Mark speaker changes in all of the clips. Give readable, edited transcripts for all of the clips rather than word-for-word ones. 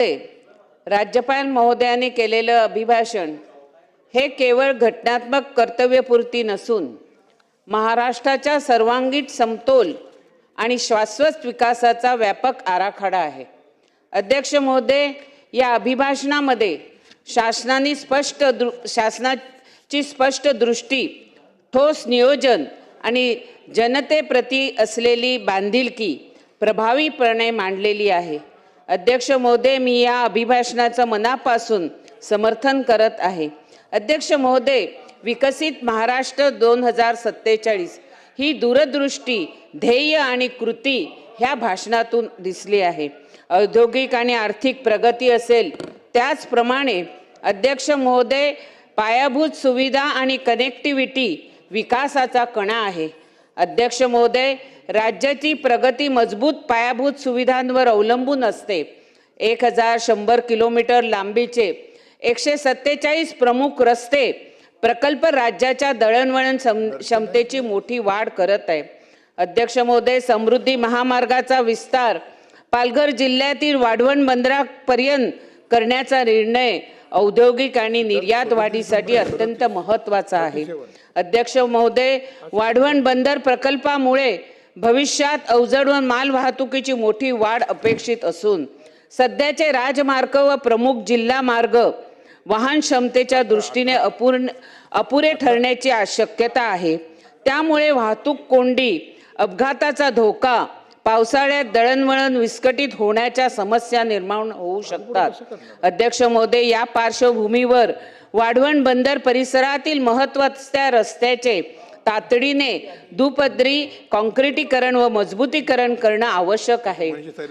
Speaker 1: राज्यपाल महोदयांनी केलेलं अभिभाषण हे केवळ घटनात्मक कर्तव्यपूर्ती नसून महाराष्ट्राच्या सर्वांगीण समतोल आणि शाश्वत विकासाचा व्यापक आराखडा आहे। अध्यक्ष महोदय, या अभिभाषणामध्ये शासनाची स्पष्ट दृष्टी, ठोस नियोजन आणि जनतेप्रती असलेली बांधिलकी प्रभावीपणे मांडलेली आहे। अध्यक्ष महोदय, मी या अभिभाषणाचं मनापासून समर्थन करत आहे। अध्यक्ष महोदय, विकसित महाराष्ट्र 2047 ही दूरदृष्टी, ध्येय आणि कृती ह्या भाषणातून दिसली आहे। औद्योगिक आणि आर्थिक प्रगती असेल, त्याचप्रमाणे अध्यक्ष महोदय, पायाभूत सुविधा आणि कनेक्टिव्हिटी विकासाचा कणा आहे। अध्यक्ष महोदय, राज्याची प्रगती मजबूत पायाभूत सुविधांवर अवलंबून असते। 1100 किलोमीटर लांबीचे 147 प्रमुख रस्ते प्रकल्प राज्याच्या दळणवळण क्षमतेची मोठी वाढ करत आहे। अध्यक्ष महोदय, समृद्धी महामार्गाचा विस्तार पालघर जिल्ह्यातील वाढवण बंदरापर्यंत करण्याचा निर्णय औद्योगिक आणि निर्यात वाढीसाठी अत्यंत महत्त्वाचा आहे। अध्यक्ष महोदय, वाढवण बंदर प्रकल्पामुळे भविष्यात अवजड माल वाहतुकीची मोठी वाढ अपेक्षित असून सध्याचे राजमार्ग व प्रमुख जिल्हा मार्ग वाहन क्षमतेच्या दृष्टीने अपुरे ठरण्याची शक्यता आहे। त्यामुळे वाहतूक कोंडी, अपघाताचा धोका, पावसाळ्यात दळणवळण विस्कळीत होण्याच्या समस्या निर्माण होऊ शकतात। अध्यक्ष महोदय, या पार्श्वभूमीवर वाढवण बंदर परिसरातील महत्त्वाच्या रस्त्याचे तातडीने दुपदरी काँक्रिटीकरण व मजबूतीकरण करणं आवश्यक आहे।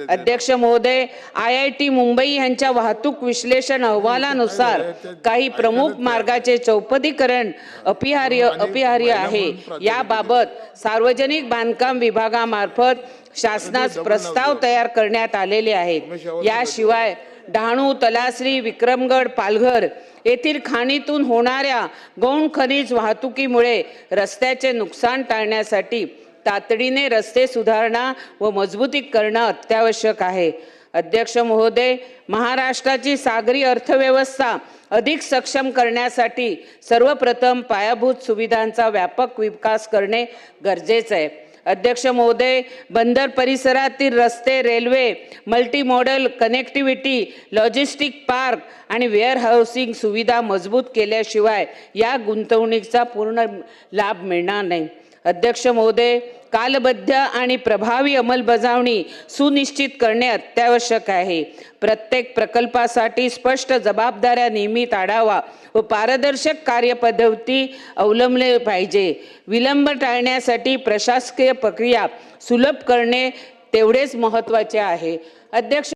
Speaker 1: अध्यक्ष महोदय, IIT मुंबई यांच्या वाहतूक विश्लेषण अहवालानुसार काही प्रमुख मार्गाचे चौपदरीकरण अपरिहार्य आहे। याबाबत सार्वजनिक बांधकाम विभागामार्फत शासनास प्रस्ताव तयार करण्यात आलेले आहेत। याशिवाय डहाणू, तलासरी, विक्रमगड, पालघर येथील खाणीतून होणाऱ्या गौण खनिज वाहतुकीमुळे रस्त्याचे नुकसान टाळण्यासाठी तातडीने रस्ते सुधारणा व मजबूतीकरण अत्यावश्यक आहे। अध्यक्ष महोदय, महाराष्ट्राची सागरी अर्थव्यवस्था अधिक सक्षम करण्यासाठी सर्वप्रथम पायाभूत सुविधांचा व्यापक विकास करणे गरजेचे आहे। अध्यक्ष महोदय, बंदर परिसरातील रस्ते, railway, multi modal connectivity, logistic park आणि वेअर हाऊसिंग सुविधा मजबूत केल्याशिवाय या गुंतवणुकीचा पूर्ण लाभ मिळणार नाही। अध्यक्ष महोदय, कालबद्ध आणि प्रभावी अंमलबजावणी सुनिश्चित करणे अत्यावश्यक आहे। प्रत्येक प्रकल्पासाठी स्पष्ट जबाबदाऱ्या नियमित आढावा व पारदर्शक कार्यपद्धती अवलंबले पाहिजे। विलंब टाळण्यासाठी प्रशासकीय प्रक्रिया सुलभ करणे तेवढेच महत्त्वाचे आहे। अध्यक्ष